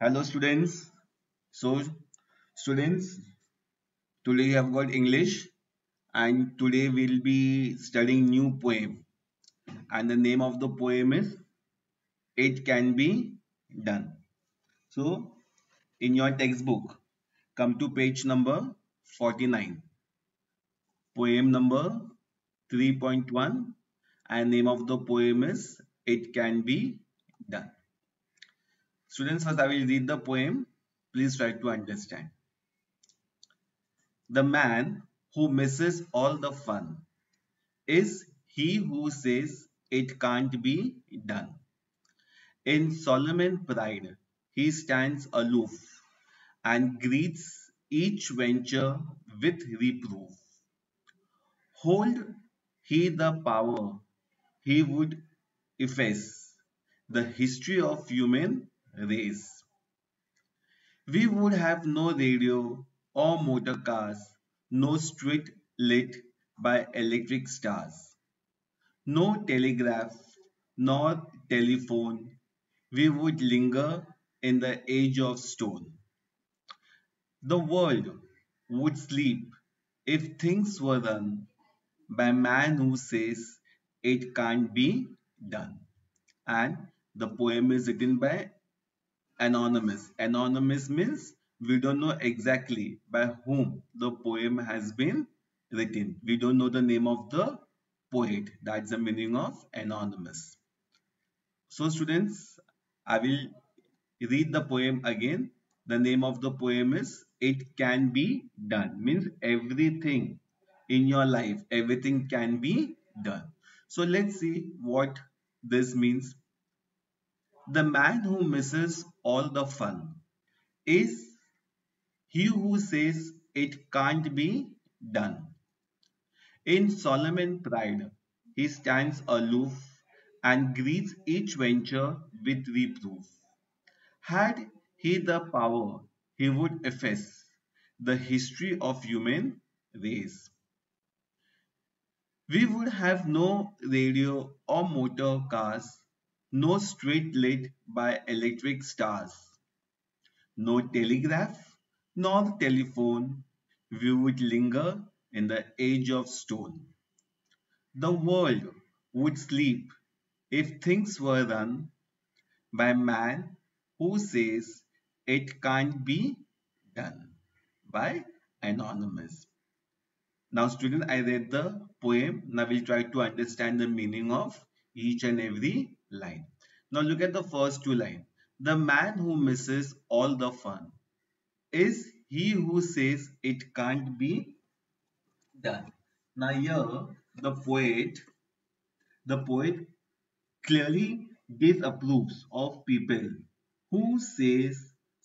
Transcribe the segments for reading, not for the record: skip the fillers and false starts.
Hello students. So students, today we have got English and today we'll be studying new poem and the name of the poem is It Can Be Done. So in your textbook, come to page number 49, poem number 3.1 and name of the poem is It Can Be Done. Students, first I will read the poem. Please try to understand. The man who misses all the fun is he who says it can't be done. In Solomon pride, he stands aloof and greets each venture with reproof. Hold he the power, he would efface the history of human race. We would have no radio or motor cars, no street lit by electric stars. No telegraph nor telephone, we would linger in the age of stone. The world would sleep if things were done by man who says it can't be done. And the poem is written by Anonymous. Anonymous means we don't know exactly by whom the poem has been written. We don't know the name of the poet. That's the meaning of anonymous. So students, I will read the poem again. The name of the poem is It Can Be Done. Means everything in your life, everything can be done. So let's see what this means. The man who misses all the fun is he who says it can't be done. In Solomon pride, he stands aloof and greets each venture with reproof. Had he the power, he would efface the history of human race. We would have no radio or motor cars, no street lit by electric stars, no telegraph nor telephone. We would linger in the age of stone. The world would sleep if things were run by man who says it can't be done by anonymous. Now student, I read the poem. Now we'll try to understand the meaning of each and every line. Now look at the first two lines. The man who misses all the fun is he who says it can't be done. Now here the poet clearly disapproves of people who say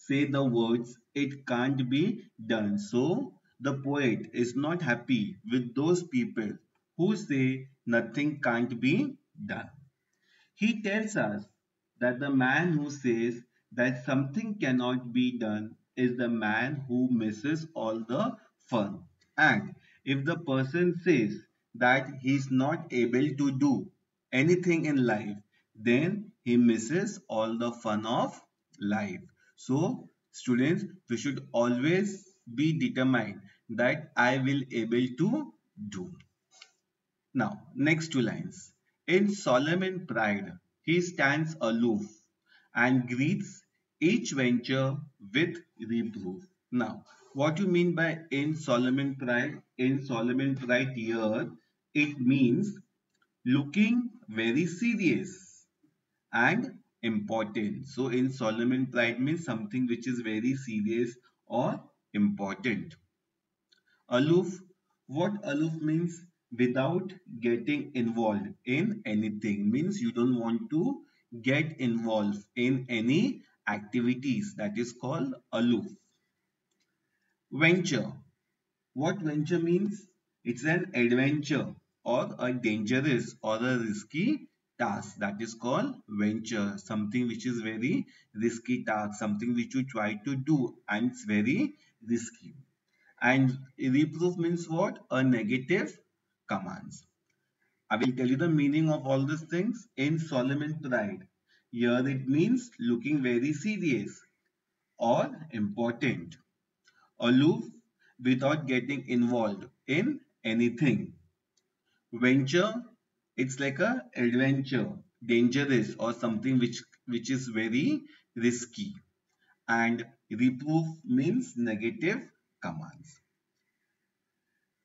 the words it can't be done. So the poet is not happy with those people who say nothing can't be done. He tells us that the man who says that something cannot be done is the man who misses all the fun. And if the person says that he is not able to do anything in life, then he misses all the fun of life. So, students, we should always be determined that I will able to do. Now, next two lines. In solemn pride, he stands aloof and greets each venture with reproof. Now, what you mean by in solemn pride? In solemn pride here, it means looking very serious and important. So, in solemn pride means something which is very serious or important. Aloof, what aloof means? Without getting involved in anything, means you don't want to get involved in any activities, that is called aloof. Venture, what venture means? It's an adventure or a dangerous or a risky task, that is called venture. Something which is very risky task, something which you try to do and it's very risky. And reproof means what? A negative commands. I will tell you the meaning of all these things in solemn pride. Here it means looking very serious. or important. Aloof without getting involved in anything. Venture, it's like a adventure, dangerous or something which is very risky. And reproof means negative commands.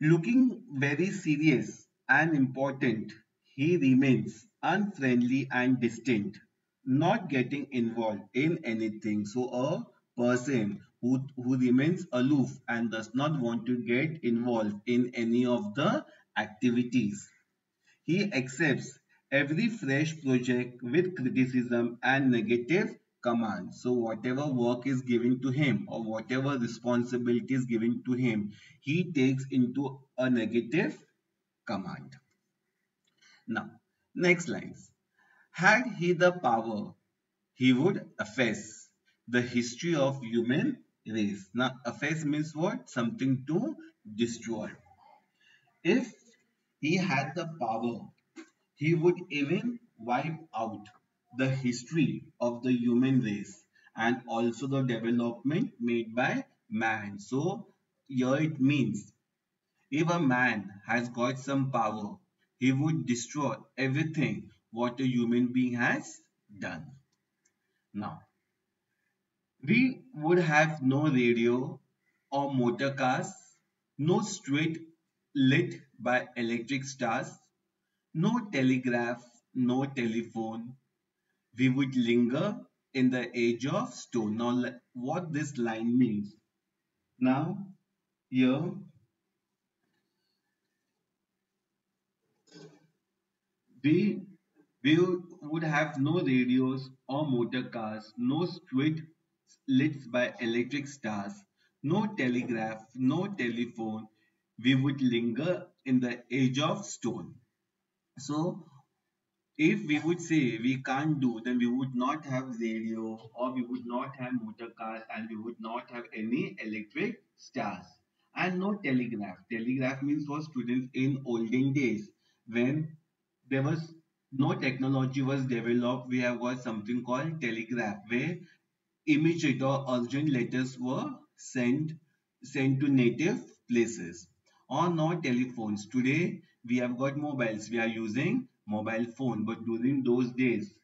Looking very serious and important, he remains unfriendly and distant, not getting involved in anything. So, a person who remains aloof and does not want to get involved in any of the activities. He accepts every fresh project with criticism and negative commands. So whatever work is given to him or whatever responsibility is given to him, he takes into a negative command. Now, next lines. Had he the power, he would efface the history of human race. Now, efface means what? Something to destroy. If he had the power, he would even wipe out the history of the human race and also the development made by man. So, here it means if a man has got some power, he would destroy everything what a human being has done. Now, we would have no radio or motor cars, no street lit by electric stars, no telegraph, no telephone. We would linger in the age of stone. Now, what this line means. Now, here we we would have no radios or motor cars, no street lit by electric stars, no telegraph, no telephone. We would linger in the age of stone. So, if we would say we can't do, then we would not have radio or we would not have motor cars and we would not have any electric stars and no telegraph. Telegraph means for students in olden days when there was no technology was developed. We have got something called telegraph where immediate or urgent letters were sent to native places or not telephones. Today we have got mobiles. We are using mobile phone, but during those days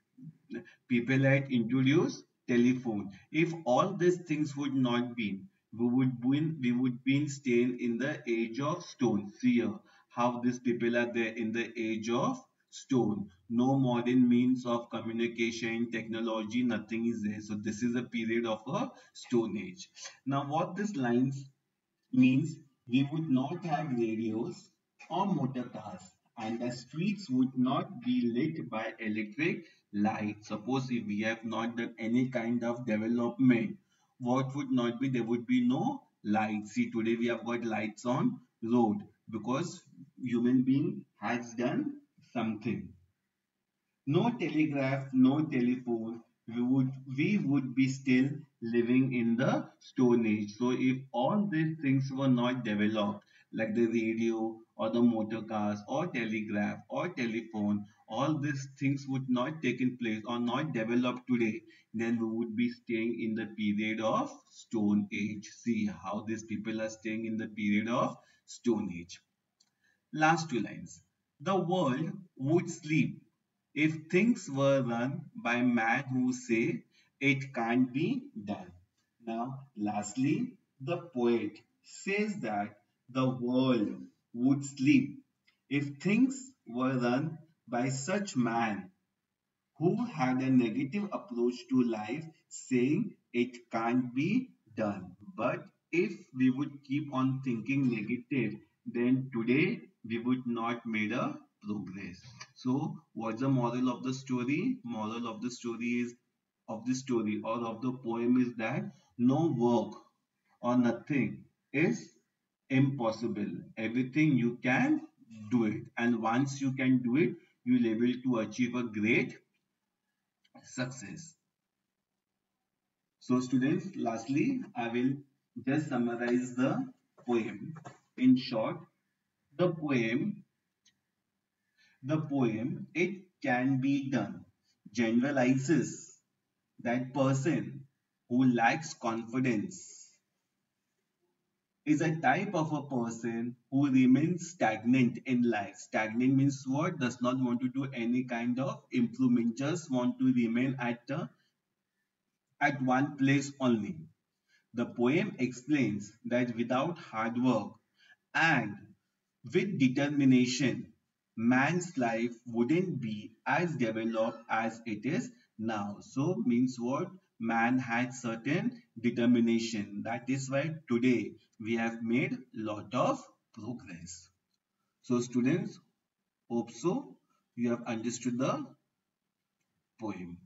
people had introduced telephone. If all these things would not be, we would be staying in the age of stone. See here, how these people are there in the age of stone. No modern means of communication, technology, nothing is there. So this is a period of a stone age. Now, what these lines means we would not have radios or motor cars and the streets would not be lit by electric light. Suppose if we have not done any kind of development, what would not be? There would be no lights. See, today we have got lights on road because human being has done something. No telegraph, no telephone. We would be still living in the Stone Age. So if all these things were not developed, like the radio or the motor cars or telegraph or telephone, all these things would not taken place or not developed today, then we would be staying in the period of Stone Age. See how these people are staying in the period of Stone Age. Last two lines. The world would sleep if things were run by men who say it can't be done. Now, lastly, the poet says that the world would sleep if things were run by such men who had a negative approach to life, saying it can't be done. But if we would keep on thinking negative, then today we would not made a progress. So, what's the moral of the story? Moral of the story is of the story or of the poem is that no work or nothing is impossible. Everything you can do it, and once you can do it, you'll able to achieve a great success. So students, lastly, I will just summarize the poem. In short, the poem, it can be done, generalizes that person who lacks confidence is a type of a person who remains stagnant in life. Stagnant means what? Does not want to do any kind of improvement, just want to remain at one place only. The poem explains that without hard work and with determination, man's life wouldn't be as developed as it is now. So means what? Man had certain determination. That is why today we have made lot of progress. So students, hope so you have understood the poem.